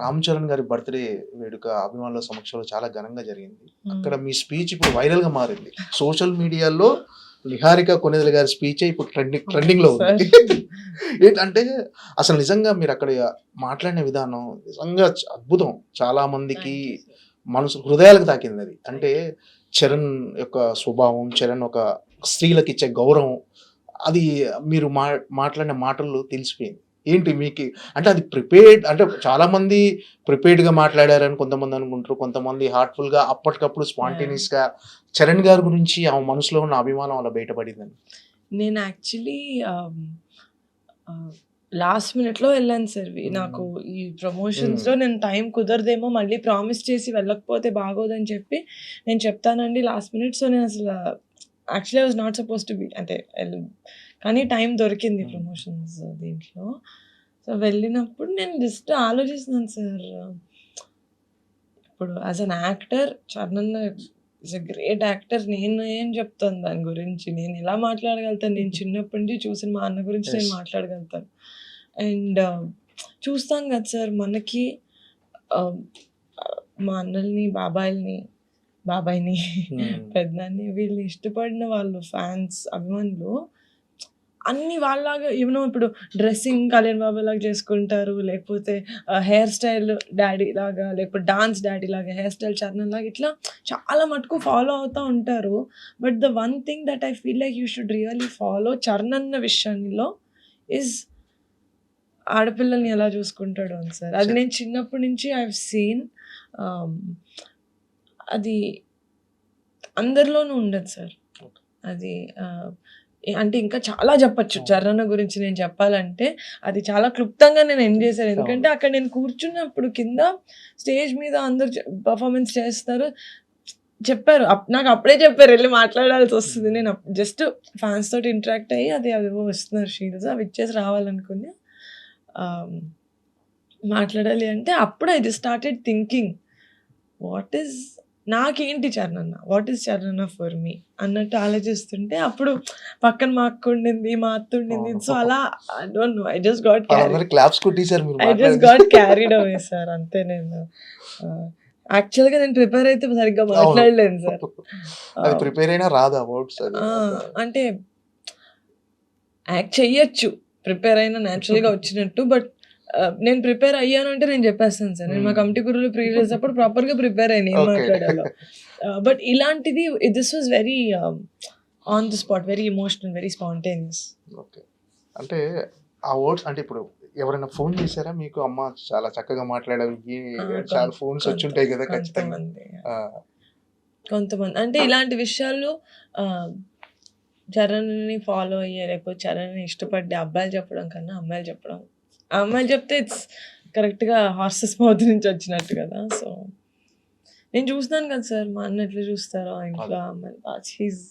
రామ్ చరణ్ గారి బర్త్‌డే వేడుక అభిమానుల సమక్షంలో చాలా ఘనంగా జరిగింది. హ్మ్. అక్కడ మీ స్పీచ్ ఇప్పుడు వైరల్‌గా మారింది. సోషల్ మీడియాలో నిహారిక కొణిదెల గారి స్పీచే ఇప్పుడు ట్రెండింగ్‌లో ఉంది. సార్. ఏంటంటే అసలు నిజంగా మీరక్కడ మాట్లాడిన విధానం నిజంగా అద్భుతం. చాలా మందికి థాంక్ యూ సార్. హృదయాలకు తాకిందది. అంటే చరణ్ యొక్క స్వభావం, చరణ్ ఒక స్త్రీలకిచ్చే గౌరవం అది మీరు మాట్లాడిన మాటల్లో తెలిసిపోయింది. ఏంటి మీకి అంటే అది ప్రిపేర్డ్ అంటే చాలామంది ప్రిపేర్డ్‌గా మాట్లాడారని కొంతమంది అనుకుంటారు. కొంతమంది హార్ట్‌ఫుల్‌గా అప్పటికప్పుడు యాహ్! స్పాంటేనియస్‌గా చరణ్ గారి గురించి ఆమె మనసులో ఉన్న అభిమానం అలా బయటపడిందని. నేను యాక్చువల్లీ ఆహ్, ఆహ్, లాస్ట్ మినిట్‌లో వెళ్ళాను సార్. నాకు హ్మ్. ఈ హ్మ్. ప్రమోషన్స్‌లో నేను టైం కుదరదేమో, మళ్ళీ ప్రామిస్ చేసి వెళ్ళకపోతే బాగోదని చెప్పి నేను చెప్తానండి లాస్ట్ మినిట్. సో, నేను అసల actually I was not supposed to be అంటే కానీ టైం దొరికింది హ్మ్. ప్రమోషన్స్ దీంట్లో. సో, వెళ్ళినప్పుడు నేను జస్ట్ ఆలోచిస్తున్నాను సార్. ఇప్పుడు as an actor Charan is a great actor. నేను ఏం చెప్తాను దాని గురించి? నేను ఎలా మాట్లాడగలుగుతాను? నేను చిన్నప్పటి నుంచి చూసిన మా అన్న గురించి నేను యెస్. మాట్లాడగలుగుతాను. అండ్ చూస్తాం కదా సార్ మనకి ఆహ్, మా అన్నల్ని, బాబాయిని, హ్మ్. పెదనాన్ని వీళ్ళని ఇష్టపడిన వాళ్ళు ఫ్యాన్స్, అభిమానులు అన్నీ వాళ్ళలాగా ఇప్పుడు డ్రెస్సింగ్ కళ్యాణ్ బాబాలాగా చేసుకుంటారు. లేకపోతే హెయిర్ స్టైల్ డ్యాడీ లాగా, లేకపోతే డాన్స్ డ్యాడీ లాగా, హెయిర్ స్టైల్ చరణ్ లాగా ఇట్లా చాలా మటుకు ఫాలో అవుతా ఉంటారు. But the one thing that I feel like you should really follow Charan అన్న విషయంలో ఈజ్ ఆడపిల్లల్ని ఎలా చూసుకుంటాడు అని సార్. అది నేను చిన్నప్పటి నుంచి ఐ హావ్ సీన్. ఆహ్, అది అందరిలోనూ ఉండదు సార్. అది అంటే ఇంకా చాలా చెప్పొచ్చు. అవును. 'చరణ్' గురించి నేను చెప్పాలంటే, అది చాలా క్లుప్తంగా నేను ఎండ్ చేశాను. ఎందుకంటే అవును. అక్కడ నేను కూర్చున్నప్పుడు కింద స్టేజ్ మీద అందరూ పెర్ఫార్మన్స్ చేస్తారు. చెప్పారు. నాకు అప్పుడే చెప్పారు ఎళ్లి మాట్లాడాల్సొస్తది. హ్మ్. నేను జస్ట్ ఫ్యాన్స్ తోటి ఇంటరాక్ట్ అయ్యి అవేవో ఇస్తున్నారు షీల్డ్స్ అవి ఇచ్చేసి రావాలనుకుని ఆహ్, మాట్లాడాలి అంటే అప్పుడు I just started thinking what is నాకేంటి Charan? What is Charan for me? అన్నట్టు ఆలోచిస్తుంటే అప్పుడు పక్కన మా అక్క ఉండింది, మా అత్త ఉండింది. అవును. సో, అలా ఐ డోంట్ నో. వాళ్ళందరూ క్లాప్స్ కొట్టేసారు మీరు ఐ జస్ట్ మాట్లాడింది. Got carried away sir. అంతే నేను ఆహ్, యాక్చువల్‌గా నేను ప్రిపేర్ అయితే సరిగ్గా అవును. మాట్లాడలేను సార్. అది ఆహ్, ప్రిపేర్ అయినా రాదు ఆ వర్డ్స్ అది. ఆ! ఒక అంటే యాక్ట్ చెయ్యొచ్చు. ప్రిపేర్ అయినా నేచురల్‌గా వచ్చినట్టు. బట్ నేను ప్రిపేర్ అయ్యాను అంటే నేను చెప్పేస్తాను సార్. నేను మా హ్మ్. కమిటీ గురువులు ప్రీ రిలీజ్ అప్పుడు ప్రాపర్‌గా ప్రిపేర్ అయ్యాను ఏం ఓకే. మాట్లాడాలో. బట్ ఇలాంటిది this was very on the spot, very emotional, very spontaneous. Okay. అంటే ఆ వర్డ్స్ అంటే ఇప్పుడు ఎవరైనా ఫోన్ చేసారా మీకు? అమ్మ చాలా చక్కగా మాట్లాడావు. ఆ! చాలా ఫోన్స్ వచ్చుంటాయి కదా! ఖచ్చితంగా. కొంతమంది. ఆ! కొంతమంది. అంటే ఇలాంటి విషయాల్లో ఆహ్, చరణ్‌ని ఫాలో అయ్యే, లేకపోతే చరణ్‌ని ఇష్టపడే అబ్బాయిలు చెప్పడం కన్నా అమ్మాయిలు చెప్పడం. ఆ అమ్మాయిలు చెప్తే ఇట్స్ కరెక్ట్‌గా హార్సెస్ మౌత్ నుంచి వచ్చినట్టు కదా! సో, నేను చూస్తున్నాను కదా సార్! మా అన్న ఎట్లా చూస్తారో ఆ ఇంట్లో అదే. ఆ అమ్మాయిని. He's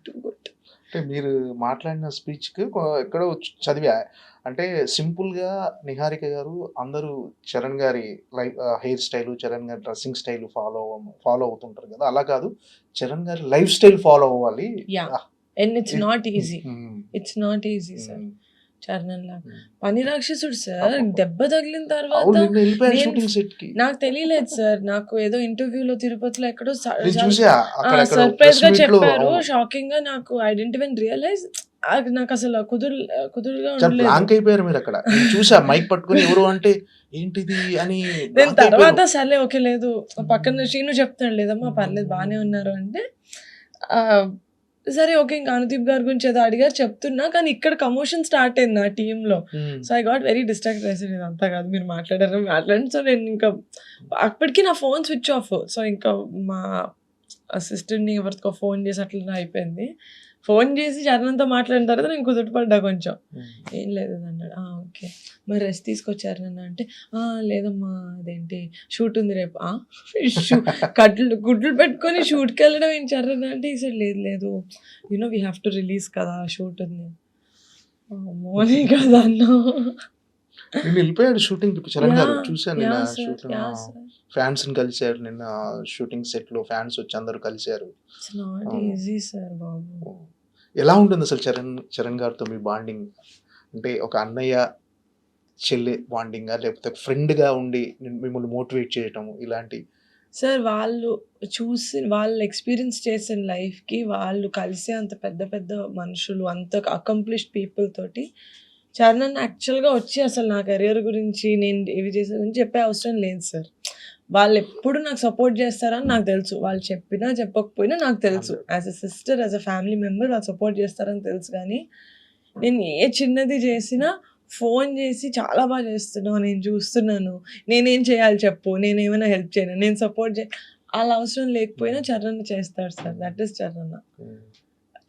too good. అంటే మీరు మాట్లాడిన స్పీచ్‌కి ఎక్కడో చదివా. అంటే సింపుల్‌గా నిహారిక గారు అందరూ చరణ్ గారి హెయిర్ స్టైలు, చరణ్ గారి డ్రెస్సింగ్ స్టైల్ ఫాలో అవుతుంటారు కదా! అలా కాదు. చరణ్ గారి లైఫ్ స్టైల్ ఫాలో అవ్వాలి. యాహ్! ఆహ్, అండ్ ఇట్స్ ఇది నాట్ ఈజీ. హ్మ్. It's not easy sir. హ్మ్. చరణ్‌లాగా. హ్మ్. 'పని రాక్షసుడు' సార్ అబ్బబ్బా! దెబ్బ తగిలిన తర్వాత అవును. నిన్న ఎళ్ళిపోయారు నేను షూటింగ్ సెట్‌కి. నాకు తెలియలేదు సార్. నాకు ఏదో ఇంటర్వ్యూలో తిరుపతిలో ఎక్కడో నేను చాలా చూసా. అక్కడెక్కడో ప్రెస్ సర్ప్రైజ్‌గా మీట్‌లో చెప్పారు. అవును. షాకింగ్‌గా నాకు ఐ డిడ్ంట్ ఈవెన్ రియలైజ్ అది నాకసల కుదురుగా చాలా ఉండలేదు. బ్లాంక్ అయిపోయారు మీరక్కడ. నేను చూసా మైక్ పట్టుకొని ఎవరు అంటే ఏంటిది అని నేను బ్లాంక్ అయిపోయారు. తర్వాత సర్లే ఓకే. లేదు పక్కన హ్మ్. శ్రీను చెప్తున్నాడు. లేదమ్మా పర్లేదు బానే ఉన్నారు అంటే ఆహ్, సరే ఓకే. ఇంక అనుదీప్ గారి గురించి ఏదో అడిగారు చెప్తున్నా. కానీ ఇక్కడ కమోషన్ స్టార్ట్ అయింది నా టీమ్‌లో. హ్మ్. So, I got very distracted. అసలు ఇదంతా కాదు మీరు మాట్లాడారు మాట్లాడండి. సో, నేను ఇంకా అప్పటికి నా ఫోన్ స్విచ్ ఆఫ్. సో, ఇంకా మా సిస్టర్‌ని ఎవరికో ఫోన్ చేసి అట్లా అయిపోయింది. ఫోన్ చేసి చరణ్‌తో మాట్లాడిన తర్వాత నేను కుదుటపడ్డా కొంచెం. హ్మ్. ఏం లేదు అన్నాడు. ఆ! ఓకే. మరి రెస్ట్ తీసుకోవచ్చారు నాన్న అంటే, ఆ! లేదమ్మా అదేంటి షూట్ ఉంది రేపు. ఆ! షూ గుడ్లు పెట్టుకొని షూట్‌కెళ్ళడం ఏంటి చరణ్ అంటే, ఈ సైడ్ లేదు లేదు. వి హావ్ టు రిలీజ్ కదా! షూట్ ఉంది. అమ్మో! నేను కదా అన్నా. నిన్న ఎళ్ళిపోయాడు షూటింగ్‌కి చరణ్ గారు. యాహ్! చూసాను నిన్న yeah! Sir. Shooting yeah! Sir. ఫాన్స్‌ని కలిసారు నిన్న షూటింగ్ సెట్‌లో ఫాన్స్ వచ్చి అందరూ కలిసారు. ఇట్స్ నాట్ అవును. ఈజీ సార్ బాబు. హ్మ్. ఎలా ఉంటుందసలు చరణ్ గారితో మీ బాండింగ్? అంటే ఒక అన్నయ్య చెల్లి బాండింగా? లేకపోతే ఫ్రెండ్‌గా ఉండి మిమ్మల్ని మోటివేట్ చేయటం ఇలాంటి? సార్ వాళ్ళు వాళ్ళు ఎక్స్‌పీరియన్స్ చేసిన లైఫ్‌కి వాళ్ళు కలిసే అంత పెద్ద పెద్ద మనుషులు, అంత అకంప్లిష్డ్ పీపుల్ తోటి చరణ్ యాక్చువల్‌గా వచ్చి అసలు నా కెరియర్ గురించి నేను ఇవి చేశానని చెప్పే అవసరం లేదు సార్. వాళ్ళెప్పుడు నాకు సపోర్ట్ చేస్తారని నాకు తెలుసు. వాళ్ళు చెప్పినా చెప్పకపోయినా నాకు తెలుసు. అంతే. As a sister, as a family member వాళ్ళు సపోర్ట్ చేస్తారని తెలుసు గానీ, నేను ఏ చిన్నది చేసినా ఫోన్ చేసి చాలా చేస్తున్నావు, నేను చూస్తున్నాను. నేనేం చేయాలి చెప్పు? నేనేమైనా హెల్ప్ చేయనా? నేను సపోర్ట్ ఆళ్ళ అవసరం లేకపోయినా చరణ్ చేస్తాడు సార్. That is Charan. హ్మ్.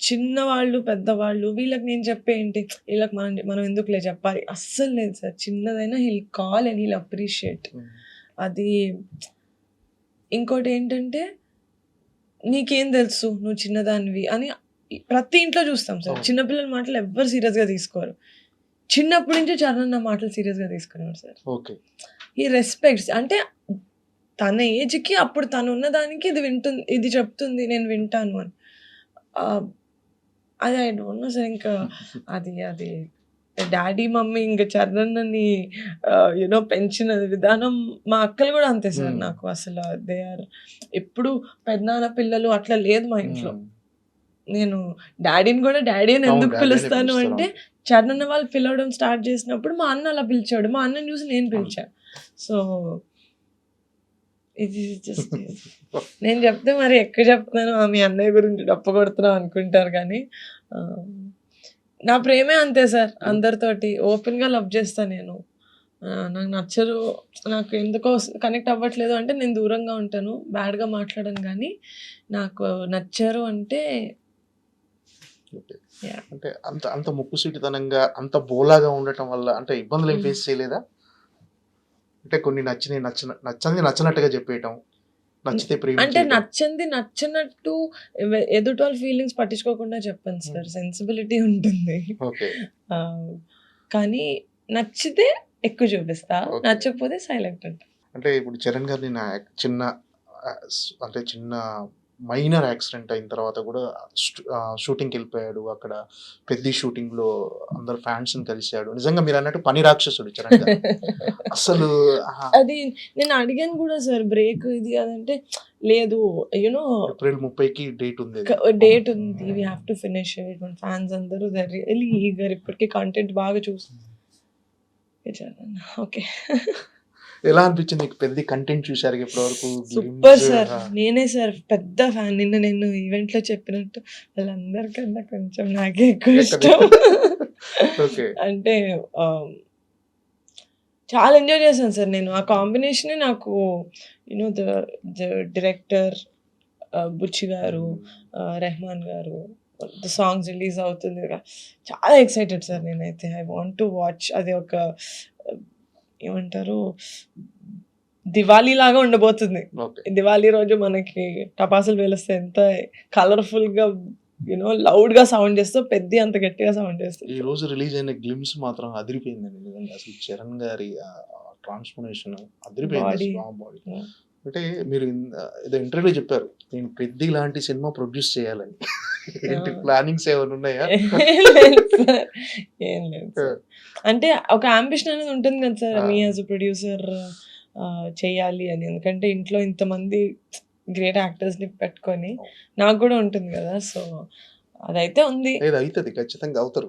చిన్నవాళ్ళు, పెద్దవాళ్ళు వీళ్ళకి నేను చెప్పేంటి? ఈళ్ళకి మనం ఎందుకులే చెప్పాలి. అస్సలు లేదు సార్. చిన్నదైనా he'll call and he'll appreciate. Hmm. అది ఇంకోటేంటంటే, నీకేం తెలుసు? నువ్వు చిన్నదానివి అని ప్రతి ఇంట్లో చూస్తాం సార్. అవును. చిన్న పిల్లల మాటలు ఎవ్వరు సీరియస్‌గా తీసుకోరు. చిన్నప్పటి నుంచే చరణ్ నా మాటలు సీరియస్‌గా తీసుకున్నాడు సార్. ఓకే. హి రెస్పెక్ట్స్. అంటే తన ఏజ్‌కి అప్పుడు తనున్న దానికి ఇది చెప్తుంది నేను వింటాను అని. ఆహ్, అది ఐ డోంట్ నో సార్. ఇంకా అది డాడీ, మమ్మీ ఇంక చరణ్‌ని పెంచిన విధానం మా అక్కలు గూడా అంతే సార్ హ్మ్. నాకు అసల దే ఆర్ ఎప్పుడు పెదనాన్న పిల్లలు అట్లా లేదు మా ఇంట్లో. హ్మ్. నేను డాడీని గూడా డాడీ అని అవును. ఎందుకు డాడీ అనే పిలుస్తాను పిలుస్తారు. అంటే, అవును. చరణ్ వాళ్ళు పిలవడం స్టార్ట్ చేసినప్పుడు మా అన్న అలా పిలిచాడు. మా అన్నని చూసి నేను అవును. పిలిచా. సో, ఇది జస్ట్ నేను చెప్తే మరి ఎక్కువ చెప్తున్నాను మీ అన్నయ్య గురించి డప్పు కొడుతున్నావు అనుకుంటారు కానీ, ఆహ్, నా ప్రేమే అంతే సార్ హ్మ్. అందరితోటి. ఓపెన్‌గా లవ్ చేస్తా నేను. నాకు నచ్చరు, నాకు ఎందుకో కనెక్ట్ అవ్వట్లేదు అంటే నేను దూరంగా ఉంటాను. బ్యాడ్‌గా మాట్లాడను గానీ, నాకు నచ్చారు అంటే ఓకే. యాహ్! అంటే అంత అంత ముక్కుసూటితనంగా, అంత బోలాగా ఉండటం వల్ల అంటే ఇబ్బందులేం హ్మ్. ఫేస్ చేయలేదా? అంటే కొన్ని నచ్చినయి నచ్చనిది నచ్చనట్టుగా చెప్పేయటం, నచ్చితే అంటే ప్రేమించేయటం. నచ్చనిది నచ్చనట్టు ఎదుటోళ్ళ ఫీలింగ్స్ పట్టించుకోకుండా చెప్పను సార్. హ్మ్. సెన్సిబిలిటీ ఉంటుంది. ఓకే. ఆహ్, కానీ నచ్చితే ఎక్కువ చూపిస్తా. ఓకే. నచ్చకపోతే సైలెంట్ ఉంటా. అంటే ఇప్పుడు 'చరణ్' గారిని నా చిన్న అంటే చిన్న మైనర్ యాక్సిడెంట్ అయిన తర్వాత గూడా షూటింగ్‌కెళ్ళిపోయాడు. అక్కడ 'పెద్ది' షూటింగ్‌లో అందరు ఫ్యాన్స్‌ని కలిసాడు. నిజంగా మీరన్నట్టు పని రాక్షసుడు 'చరణ్' గారు. అసలు ఆహా! అది నేను అడిగాను గూడా సార్ బ్రేక్ ఇది అదంటే లేదు యూ నో ఏప్రిల్ 30కి డేట్ ఉందది. డేట్ ఉంది. We have to finish it. మన ఫ్యాన్స్ అందరూ దే ఆర్ రియల్లీ ఈగర్ ఇప్పటికి కంటెంట్ బాగా ఓకే. ఎలా అనిపించింది మీకు 'పెద్ది' కంటెంట్ చూసారుగా ఇప్పటివరకు సూపర్ గ్లిమ్స్? సార్. ఆ! నేనే సార్ పెద్ద ఫ్యాన్. నిన్న నేను ఈవెంట్‌లో చెప్పినట్టు వాళ్ళందరికన్నా కొంచెం నాకే ఎక్కువ ఎక్కడి ఇష్టం. ఓకే. అంటే ఆహ్, చాలా ఎంజాయ్ చేశాను సార్ నేను. ఆ కాంబినేషనే నాకు ద ద డైరెక్టర్ బుచ్చి గారు, హ్మ్. రెహమాన్ గారు ద సాంగ్స్ రిలీజ్ అవుతుంది కదా! చాలా ఎక్సైటెడ్ సార్ నేనైతే. ఐ వాంట్ టు వాచ్ అది ఒక ఆ, ఏమంటారు దివాళీ లాగా ఉండబోతుంది. ఓకే. దివాళీ రోజు మనకి టపాసులు పేలిస్తే ఎంత కలర్‌ఫుల్‌గా లౌడ్‌గా సౌండ్ చేస్తదో పెద్ది అంత గట్టిగా సౌండ్ చేస్తది. ఈ రోజు రిలీజ్ అయిన గ్లిమ్స్ మాత్రం అదిరిపోయిందండి నిజంగా. అసలు 'చరణ్' గారి ట్రాన్స్‌ఫర్మేషన్ అదిరిపోయింది బాడీ. అసలు. బాడీ. అంటే మీరు ఏదో ఇంటర్వ్యూలో చెప్పారు. నేను 'పెద్ది' లాంటి సినిమా ప్రొడ్యూస్ చేయాలని. ఆ! ఏంటి ప్లానింగ్స్ ఏమైనా ఉన్నాయా? ఏం లేదు సార్. ఏం లేదు ఆ! సార్. అంటే ఒక యాంబిషన్ అనేది ఉంటుంది కదా సార్. ఆ! మీ యాస్ ఎ ప్రొడ్యూసర్ చేయాలి అని. ఎందుకంటే ఇంట్లో ఇంతమంది గ్రేట్ యాక్టర్స్‌ని పెట్టుకొని అవును. నాకు గూడా ఉంటుంది గదా! సో, అదైతే ఉంది. లేదు అయితది. ఖచ్చితంగా అవుతారు.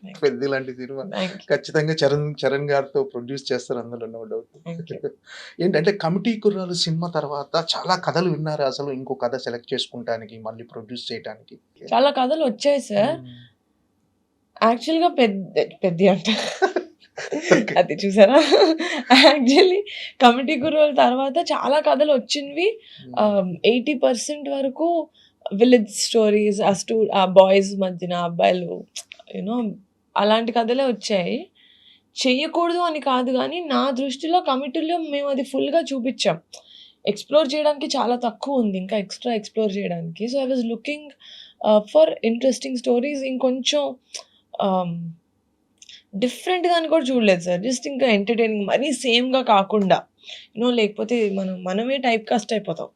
థాంక్ 'పెద్ది' లాంటి సినిమా యూ. ఖచ్చితంగా చరణ్ గారితో ప్రొడ్యూస్ చేస్తారు అందులో నో డౌట్. Thank you. ఏంటంటే 'కమిటీ కుర్రాలు' సినిమా తర్వాత చాలా కథలు విన్నారా అసలు? ఇంకో కథ సెలెక్ట్ చేసుకుంటానికి, మళ్ళీ ప్రొడ్యూస్ చేయటానికి? చాలా కథలొచ్చాయి సార్. హ్మ్. యాక్చువల్‌గా పెద్ది అంట. ఓకే. అది చూసారా? యాక్చువల్లీ 'కమిటీ కుర్రోళ్ళు' తర్వాత చాలా కథలొచ్చినవి హ్మ్. 80% వరకు విలేజ్ స్టోరీస్ ఆ బాయ్స్ మధ్యన అబ్బాయిలు యూ నో అలాంటి కథలే వచ్చాయి. చెయ్యకూడదు అని కాదు గానీ, నా దృష్టిలో కమిటీలో మేమది ఫుల్‌గా చూపిచ్చాం. ఎక్స్‌ప్లోర్ చేయడానికి చాలా తక్కువుంది. ఇంకా ఎక్స్‌ట్రా ఎక్స్‌ప్లోర్ చేయడానికి. So, I was looking for interesting stories ఇంకొంచెం ఆహ్, డిఫరెంట్‌గా అని కూడా చూడలేదు సార్. జస్ట్ ఇంకా ఎంటర్‌టైనింగ్ మరీ సేమ్‌గా కాకుండా. లేకపోతే మనమే టైప్ కాస్ట్ అయిపోతాం.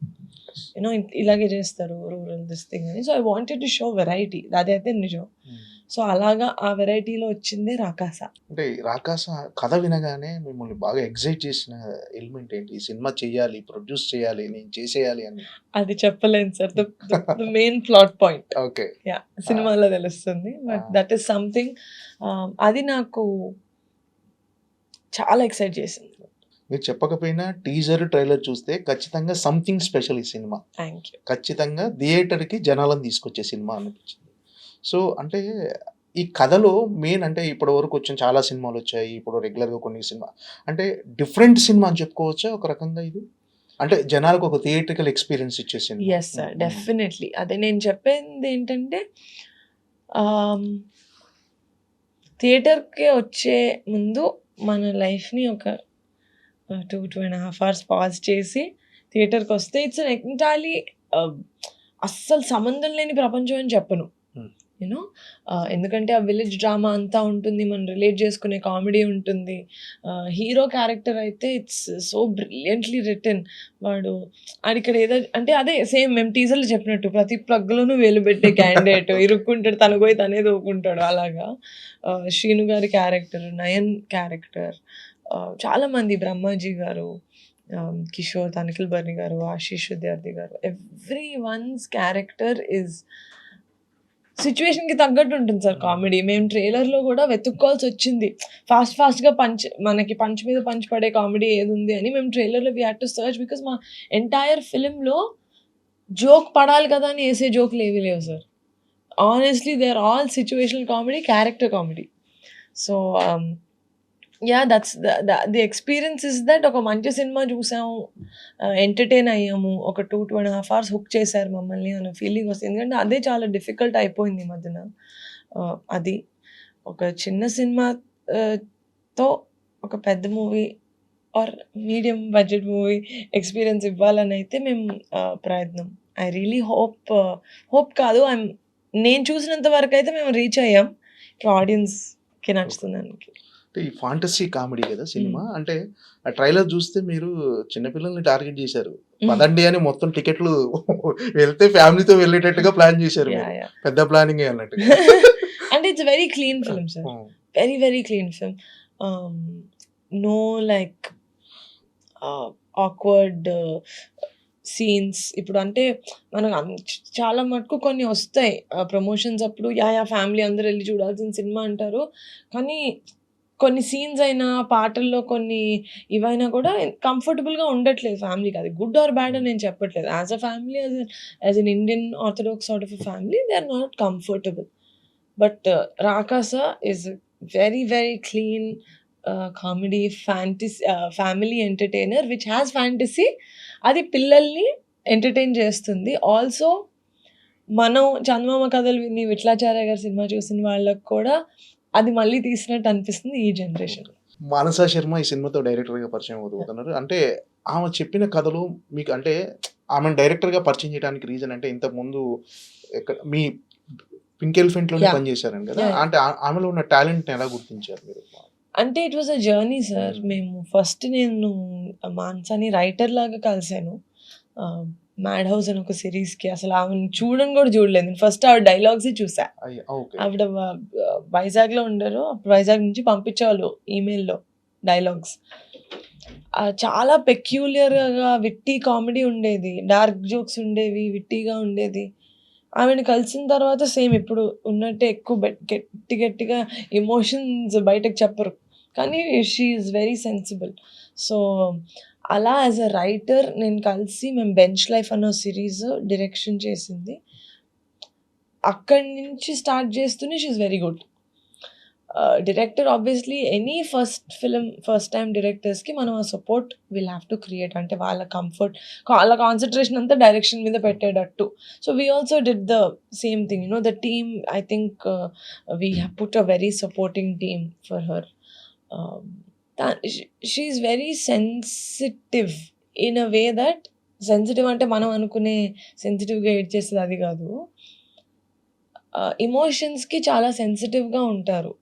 ఇలాగే చేస్తారు రూరల్ దిస్ థింగ్ అని. So, I wanted to show variety. అదైతే నిజం. హ్మ్. సో అలాగా ఆ వెరైటీలో వచ్చిందే రాకాస. అంటే 'రాకాస' కథ వినగానే మిమ్మల్ని బాగా ఎక్సైట్ చేసిన ఎలిమెంట్ ఏంటి? ఈ సినిమా చేయాలి, ప్రొడ్యూస్ చేయాలి, నేను చేసేయాలి అని. అది చెప్పలేను sir. The main plot point. Okay. Yeah! ఆ! సినిమాలో తెలుస్తుంది. ఆ! బట్ దట్ ఈస్ సంథింగ్ అది నాకు చాలా ఎక్సైట్ చేసింది. మీరు చెప్పకపోయినా టీజర్, ట్రైలర్ చూస్తే ఖచ్చితంగా సంథింగ్ స్పెషల్ ఈ సినిమా. Thank you. ఖచ్చితంగా థియేటర్‌కి జనాలను తీసుకొచ్చే సినిమా అనిపించింది. సో, అంటే ఈ కథలో మెయిన్ అంటే ఇప్పటివరకు వచ్చిన చాలా సినిమాలొచ్చాయి. ఇప్పుడు రెగ్యులర్‌గా కొన్ని సినిమా అంటే డిఫరెంట్ సినిమా అని చెప్పుకోవచ్చా ఒక రకంగా ఇది? అంటే జనాలకు ఒక థియేట్రికల్ ఎక్స్‌పీరియన్స్ ఇచ్చే సినిమా. Yes sir. డెఫినెట్‌లీ. అదే నేను చెప్పిందేంటంటే ఆహ్, థియేటర్‌కి వచ్చే ముందు మన లైఫ్‌ని ఒక 2.5 అవర్స్ పాజ్ చేసి థియేటర్‌కొస్తే ఇట్స్ అన్ ఎంటైర్‌లీ ఆహ్, అస్సలు సంబంధం లేని ప్రపంచం అని చెప్పను. హ్మ్. యూ నో ఎందుకంటే ఆ విలేజ్ డ్రామా అంతా ఉంటుంది. మనం రిలేట్ చేసుకునే కామెడీ ఉంటుంది. హీరో క్యారెక్టర్ అయితే ఇట్స్ సో బ్రిలియంట్‌లీ రిటెన్. వాడు ఆడిక్కడ ఏదో అంటే అదే సేమ్ మేము టీజర్‌లో చెప్పినట్టు ప్రతి ప్లగ్‌లోనూ వేలు పెట్టే క్యాండిడేట్ ఇరుక్కుంటాడు. తనకు పోయి తనే దూకుంటాడు అలాగా. శ్రీను గారి క్యారెక్టర్, నయన్ క్యారెక్టర్, చాలామంది బ్రహ్మాజీ గారు, కిషోర్, తనిఖీల్ బర్ని గారు, ఆశీష్ విద్యార్థి గారు, ఎవ్రీ వన్స్ క్యారెక్టర్ ఈజ్ సిట్యుయేషన్‌కి తగ్గట్టు ఉంటుంది సార్ కామెడీ. మేము ట్రైలర్‌లో గూడా వెతుక్కోవాల్సొచ్చింది. ఫాస్ట్‌గా మనకి పంచ్ మీద పంచ్ పడే కామెడీ ఏదుంది అని మేము ట్రైలర్‌లో we had to search because మా ఎంటైర్ ఫిల్మ్‌లో జోక్ పడాలి కదా అని ఏసే జోక్‌లేవి లేవు sir. Honestly they are all situational comedy, character comedy. So, yeah! That's the experience is that ఒక మంచి సినిమా చూసాము. ఎంటర్‌టైన్ అయ్యాము. ఒక 2.5 అవర్స్ హుక్ చేశారు మమ్మల్ని అన్న ఫీలింగ్ వస్తుంది. ఎందుకంటే అదే చాలా డిఫికల్ట్ అయిపోయింది ఈ మధ్యన. అది. ఒక చిన్న సినిమా ఆహ్, తో ఒక పెద్ద movie or medium budget movie experience ఇవ్వాలనైతే మేము ప్రయత్నం. ఐ రియల్లీ హోప్ కాదు. నేను చూసినంత వరకైతే మేము రీచ్ అయ్యాం. ఇప్పుడు ఆడియన్స్‌కి నచ్చుతుందానికి. అంటే ఈ ఫాంటసీ కామెడీ కదా సినిమా. హ్మ్. అంటే ఆ ట్రైలర్ చూస్తే మీరు చిన్న పిల్లల్ని టార్గెట్ చేశారు. హ్మ్. పదండి అని మొత్తం టికెట్లు వెళ్తే ఫ్యామిలీతో వెళ్ళేటట్టుగా ప్లాన్ చేశారు మీరు. యాహ్! పెద్ద ప్లానింగే అన్నట్టుగా. అంటే it's very clean film sir. Hmm. Very clean film. Ah, no like awkward scenes. ఇప్పుడు అంటే మనకు చాలా మటుకు కొన్ని వస్తాయి. ప్రమోషన్స్ అప్పుడు ఫ్యామిలీ అందరూ ఎళ్లి చూడాల్సిన సినిమా అంటారు. కానీ కొన్ని సీన్స్ అయినా, పాటల్లో కొన్ని ఇవైనా కూడా కంఫర్టబుల్‌గా ఉండట్లేదు ఫ్యామిలీకి. అది గుడ్ ఆర్ బ్యాడ్ అని నేను చెప్పట్లేదు. As a family, as an Indian orthodox sort of a family they are not comfortable. But 'Rakasa' is very clean comedy family entertainer which has fantasy. అది పిల్లల్ని ఎంటర్‌టైన్ చేస్తుంది. ఆల్సో మనం 'చందమామ కథలు' విని 'విఠలాచార్య' గారి సినిమా చూసిన వాళ్ళకి కూడా అది మళ్ళీ తీసినట్టు అనిపిస్తుంది ఈ జనరేషన్‌లో. మానస శర్మ ఈ సినిమాతో డైరెక్టర్‌గా పరిచయం అవుతున్నారు. అంటే ఆమె చెప్పిన కథలు మీకు అంటే ఆమెను డైరెక్టర్‌గా పరిచయం చేయడానికి రీజన్ అంటే ఇంతకుముందు మీ 'పింక్ ఎలిఫెంట్‌లోనే యాహ్! పనిచేశారని కదా! యాహ్! యాహ్! అంటే ఆమెలో ఉన్న టాలెంట్‌ని ఎలా గుర్తించారు మీరు? అంటే it was a journey sir. హ్మ్. మేము ఫస్ట్ నేను మానసాని రైటర్ లాగా కలిసాను. 'మ్యాడ్ హౌస్' అని ఒక సీరీస్‌కి అసలు ఆమెను చూడను కూడా చూడలేదు. నేను ఫస్ట్ ఆవిడ డైలాగ్సే చూసా. ఓకే. ఆవిడ వైజాగ్‌లో ఉండరు. అప్పుడు వైజాగ్ నుంచి పంపించేవాళ్ళు ఈమెయిల్‌లో డైలాగ్స్. చాలా పెక్యూలియర్‌గా విట్టి కామెడీ ఉండేది. డార్క్ జోక్స్ ఉండేవి. విట్టీగా ఉండేది. ఆమెను కలిసిన తర్వాత సేమ్ ఇప్పుడు ఉన్నట్టే ఎక్కువ గట్టిగా ఎమోషన్స్ బయటకు చెప్పరు. కానీ she is very sensible. So, అలా యాస్ ఎ రైటర్ నేను కలిసి మేము 'బెంచ్ లైఫ్' అన్న సీరీస్ డైరెక్షన్ చేసింది. అక్కడి నుంచి స్టార్ట్ చేస్తూనే she is very good. Director obviously any first time డైరెక్టర్స్‌కి మనం ఆ support will have to create. అంటే వాళ్ళ కంఫర్ట్, వాళ్ళ కాన్సంట్రేషన్ అంతా డైరెక్షన్ మీద పెట్టేటట్టు. So, we also did the same thing. The team I think we have put a very supporting team for her. She is very sensitive in a way that sensitive అంటే మనం అనుకునే సెన్సిటివ్‌గా ఏడ్చేస్తది అది కాదు. ఎమోషన్స్‌కి చాలా సెన్సిటివ్‌గా ఉంటారు.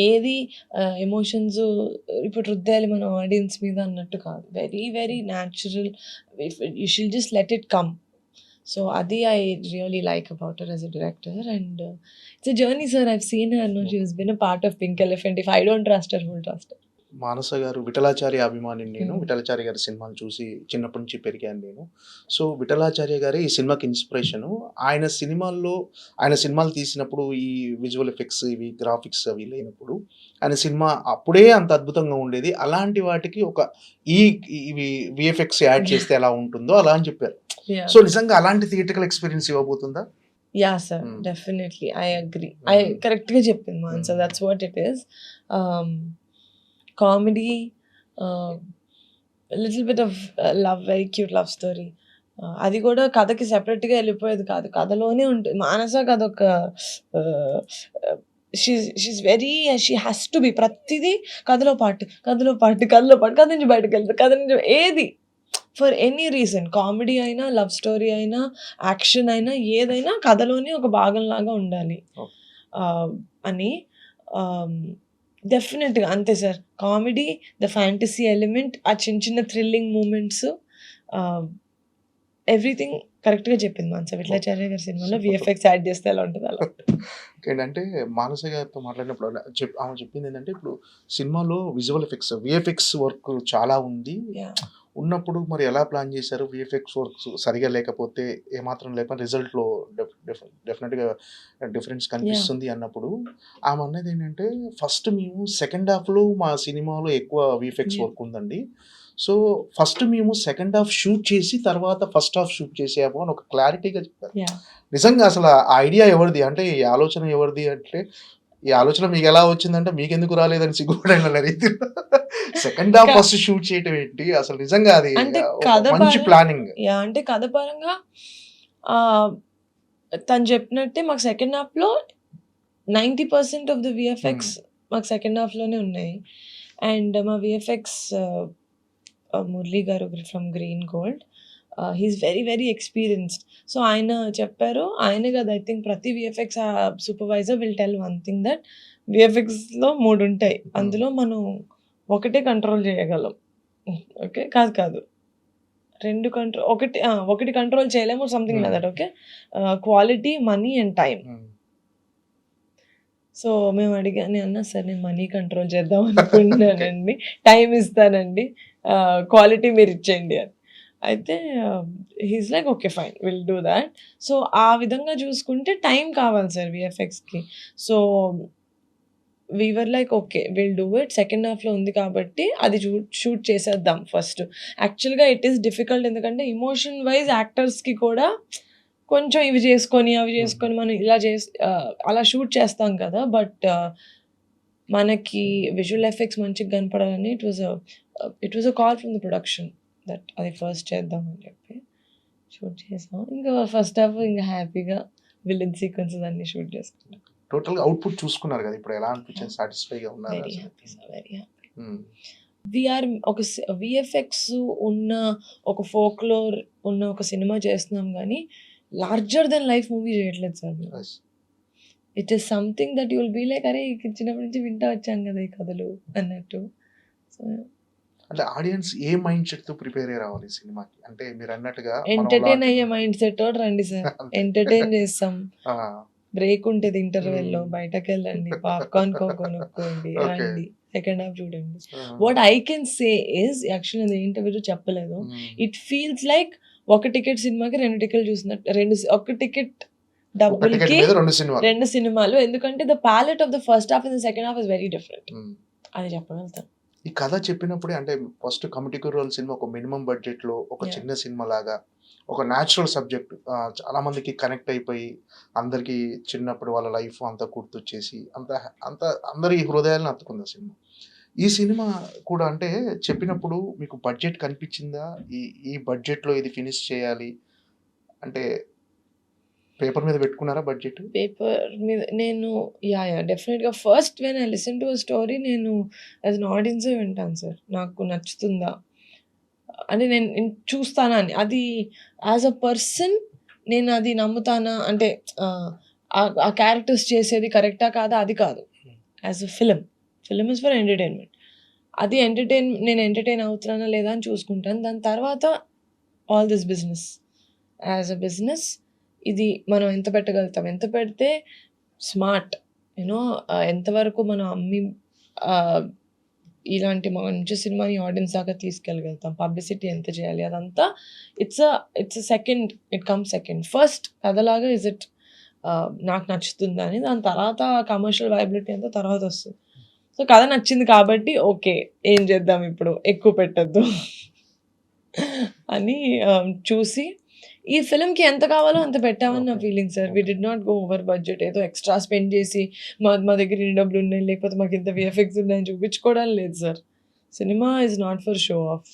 ఏది ఎమోషన్స్ ఇప్పుడు రుద్దాలి మనం ఆడియన్స్ మీద అన్నట్టు కాదు. Very natural. You should just let it come. So అది I really like about her as a director. And it's a journey sir. I've seen her. No, she has been a part of pink elephant. If I don't trust her, who will trust her? Manasa garu Vithalacharya అభిమానిని నేను. Hmm. Vithalacharya గారి సినిమాలు చూసి చిన్నప్పటి నుంచి పెరిగాను నేను. So Vithalacharya గారే ఈ సినిమాకి ఇన్స్పిరేషను. ఆయన సినిమాలు తీసినప్పుడు ఈ విజువల్ ఎఫెక్ట్స్ ఇవి గ్రాఫిక్స్ అవి లేనప్పుడు ఆయన సినిమా అప్పుడే అంత అద్భుతంగా ఉండేది. అలాంటి వాటికి ఒక ఇవి విఎఫ్ఎక్స్ యాడ్ చేస్తే ఎలా ఉంటుందో అలా అని చెప్పారు. Yeah. సో నిజంగా అలాంటి థియేట్రికల్ ఎక్స్పీరియన్స్ ఇవ్వబోతుందా? Yeah, sir. Hmm. Definitely. I agree. Hmm. I correct గా చెప్పింది మా answer. That's what it is. Comedy, a little bit of love, very cute love story. అది కూడా కథకి సెపరేట్గా వెళ్ళిపోయేది కాదు, కథలోనే ఉంటుంది. మానస కథ ఒక she's very, she has to be ప్రతిదీ కథలో పాటు కథ నుంచి బయటకు వెళ్తుంది, కథ నుంచి ఏది ఫర్ ఎనీ రీజన్, కామెడీ అయినా లవ్ స్టోరీ అయినా యాక్షన్ అయినా ఏదైనా కథలోనే ఒక భాగంలాగా ఉండాలి అని. డెఫినెట్గా అంతే sir. Comedy, the fantasy element, ఆ చిన్న థ్రిల్లింగ్ మూమెంట్స్, ఎవ్రీథింగ్ కరెక్ట్గా చెప్పింది మానస. విఠలాచార్య గారి సినిమాలో విఎఫ్ఎక్స్ యాడ్ చేస్తే ఎలా ఉంటుంది అలా. ఏంటంటే మానస గారితో మాట్లాడినప్పుడు ఆమె చెప్పింది ఏంటంటే ఇప్పుడు సినిమాలో విజువల్ ఎఫెక్ట్స్ విఎఫ్ఎక్స్ వర్క్ చాలా ఉంది. ఉన్నప్పుడు మరి ఎలా ప్లాన్ చేశారు? విఎఫ్ఎక్స్ వర్క్స్ సరిగా లేకపోతే ఏమాత్రం లేకపోతే రిజల్ట్లో డెఫినెట్గా డిఫరెన్స్ కనిపిస్తుంది అన్నప్పుడు ఆమె అన్నది ఏంటంటే ఫస్ట్ మేము సెకండ్ హాఫ్లో మా సినిమాలో ఎక్కువ విఎఫ్ఎక్స్ వర్క్ ఉందండి. సో ఫస్ట్ మేము సెకండ్ హాఫ్ షూట్ చేసి తర్వాత ఫస్ట్ హాఫ్ షూట్ చేసాము అని ఒక క్లారిటీగా చెప్పారు. నిజంగా అసలు ఆ ఐడియా ఎవరిది, అంటే ఈ ఆలోచన ఎవరిది అంటే ఈ ఆలోచన మీకు ఎలా వచ్చిందంటే మీకెందుకు రాలేదని సిగ్గుపడిన రీతిలో సెకండ్ హాఫ్ ఫస్ట్ షూట్ చేయటం ఏంటి అసలు? నిజంగా అది అంటే మంచి ప్లానింగ్. అంటే కథ పరంగా తను చెప్పినట్టే మాకు సెకండ్ హాఫ్లో 90% ఆఫ్ ద విఎఫ్ఎక్స్ మాకు సెకండ్ హాఫ్లోనే ఉన్నాయి. అండ్ మా VFX Murali garu from green gold, he's very very experienced. So ఆయన చెప్పారు, ఆయన కదా ఐ థింక్ ప్రతి VFX supervisor will tell one thing that విఎఫ్ఎక్స్లో 3 ఉంటాయి, అందులో మనం ఒకటే కంట్రోల్ చేయగలం. ఓకే, కాదు 2 కంట్రోల్, ఒకటి కంట్రోల్ చేయలేము, something like that. Okay, quality, money and time. So మేము నేను అన్నా సార్ నేను మనీ కంట్రోల్ చేద్దాం అనుకుంటున్నానండి, టైం ఇస్తానండి, క్వాలిటీ మీరు ఇచ్చేయండి అని. అయితే he's like okay fine, will do that. So ఆ విధంగా చూసుకుంటే టైం కావాలి సార్ విఎఫ్ఎక్స్కి. So we were like okay will do it, second హాఫ్లో ఉంది కాబట్టి అది షూట్ చేసేద్దాం ఫస్ట్. యాక్చువల్గా ఇట్ ఈస్ డిఫికల్ట్, ఎందుకంటే ఇమోషన్ వైజ్ యాక్టర్స్కి కూడా కొంచెం ఇవి చేసుకొని అవి చేసుకొని మనం ఇలా అలా షూట్ చేస్తాం కదా. బట్ మనకి విజువల్ ఎఫెక్ట్స్ మంచిగా కనపడాలని it was a call from the production that అది ఫస్ట్ చేద్దాం అని చెప్పి షూట్ చేసాం. ఇంకా ఫస్ట్ హాఫ్ ఇంకా హ్యాపీగా విలన్ సీక్వెన్సెస్ అన్ని షూట్ చేసుకున్నాం. టోటల్గా అవుట్పుట్ చూసుకున్నారు కదా, ఇప్పుడు ఎలా అనిపించింది? సాటిస్ఫైగా ఉన్నారు? Very happy sir, very happy. We are ఒక విఎఫ్ఎక్స్ ఉన్న ఒక ఫోక్లోర్ ఉన్న ఒక సినిమా చేస్తున్నాం కానీ లార్జర్ దెన్ లైఫ్ మూవీ చేయట్లేదు sir. It is something that you'll be like అరే చిన్నప్పటి నుంచి వింటా వచ్చాం కదా ఈ కథలు అన్నట్టు. సో అంటే ఆడియన్స్ ఏ మైండ్ సెట్ తో ప్రిపేర్ అయ్యి రావాలి సినిమాకి? అంటే మీరు అన్నట్టుగా ఎంటర్టైన్ అయ్యే మైండ్ సెట్ తోటి రండి సార్, ఎంటర్టైన్ చేస్తాం. బ్రేక్ ఉంటుంది ఇంటర్వెల్లో, బయటకు వెళ్ళండి, పాప్కార్న్ కొనుక్కోండి, రండి, సెకండ్ హాఫ్ చూడండి. What I can say is, actually అది ఇంటర్వ్యూలో చెప్పలేదు, ఇట్ ఫీల్స్ లైక్ ఒక టికెట్ సినిమాకి 2 టికెట్లు చూసినట్టు, ఒక టికెట్ డబ్బులకి 2 సినిమాలు. ఎందుకంటే the palette of the first half and the second half is very different. అది చెప్పగలుగుతాను. ఈ కథ చెప్పినప్పుడే అంటే ఫస్ట్ కమిటీ రోల్ సినిమా ఒక మినిమం బడ్జెట్ లో ఒక చిన్న సినిమా లాగా ఒక న్యాచురల్ సబ్జెక్ట్ చాలా మందికి కనెక్ట్ అయిపోయి అందరికి చిన్నప్పుడు వాళ్ళ లైఫ్ అంతా గుర్తొచ్చేసి అంత అందరి హృదయాలను అత్తుకుంది సినిమా. ఈ సినిమా కూడా అంటే చెప్పినప్పుడు మీకు బడ్జెట్ కనిపించిందా? ఈ బడ్జెట్ లో ఇది ఫినిష్ చేయాలి అంటే పేపర్ మీద పెట్టుకున్నారా బడ్జెట్? పేపర్ మీద నేను డెఫినెట్గా first when I listen to a story నేను యాజ్ అన్ ఆడియన్సే వింటాను సార్, నాకు నచ్చుతుందా అని నేను చూస్తానా అని. అది యాజ్ అ పర్సన్ నేను అది నమ్ముతానా అంటే ఆ క్యారెక్టర్స్ చేసేది కరెక్టా కాదా అది కాదు. As a film is for entertainment, అది నేను ఎంటర్టైన్ అవుతున్నానా లేదా అని చూసుకుంటాను. దాని తర్వాత all this business as a business ఇది మనం ఎంత పెట్టగలుగుతాం, ఎంత పెడితే స్మార్ట్ యూనో ఎంతవరకు మనం అమ్మి ఇలాంటి మంచి సినిమాని ఆడియన్స్ దాకా తీసుకెళ్ళగలుగుతాం, పబ్లిసిటీ ఎంత చేయాలి అదంతా it's second, it come second. First కథలాగా ఇస్ ఇట్ నాకు నచ్చుతుందా అని, దాని తర్వాత కమర్షియల్ వైబిలిటీ అంతా తర్వాత వస్తుంది. సో కథ నచ్చింది కాబట్టి ఓకే, ఏం చేద్దాం ఇప్పుడు, ఎక్కువ పెట్టద్దు అని చూసి ఈ ఫిల్మ్కి ఎంత కావాలో అంత పెట్టామని నా feeling sir. We did not go over budget, ఏదో ఎక్స్ట్రా స్పెండ్ చేసి మా దగ్గర ఇన్ని డబ్బులు ఉన్నాయి లేకపోతే మాకు ఇంత విఎఫ్ఎక్స్ ఉన్నాయని చూపించుకోవడం లేదు sir. Cinema is not for show off.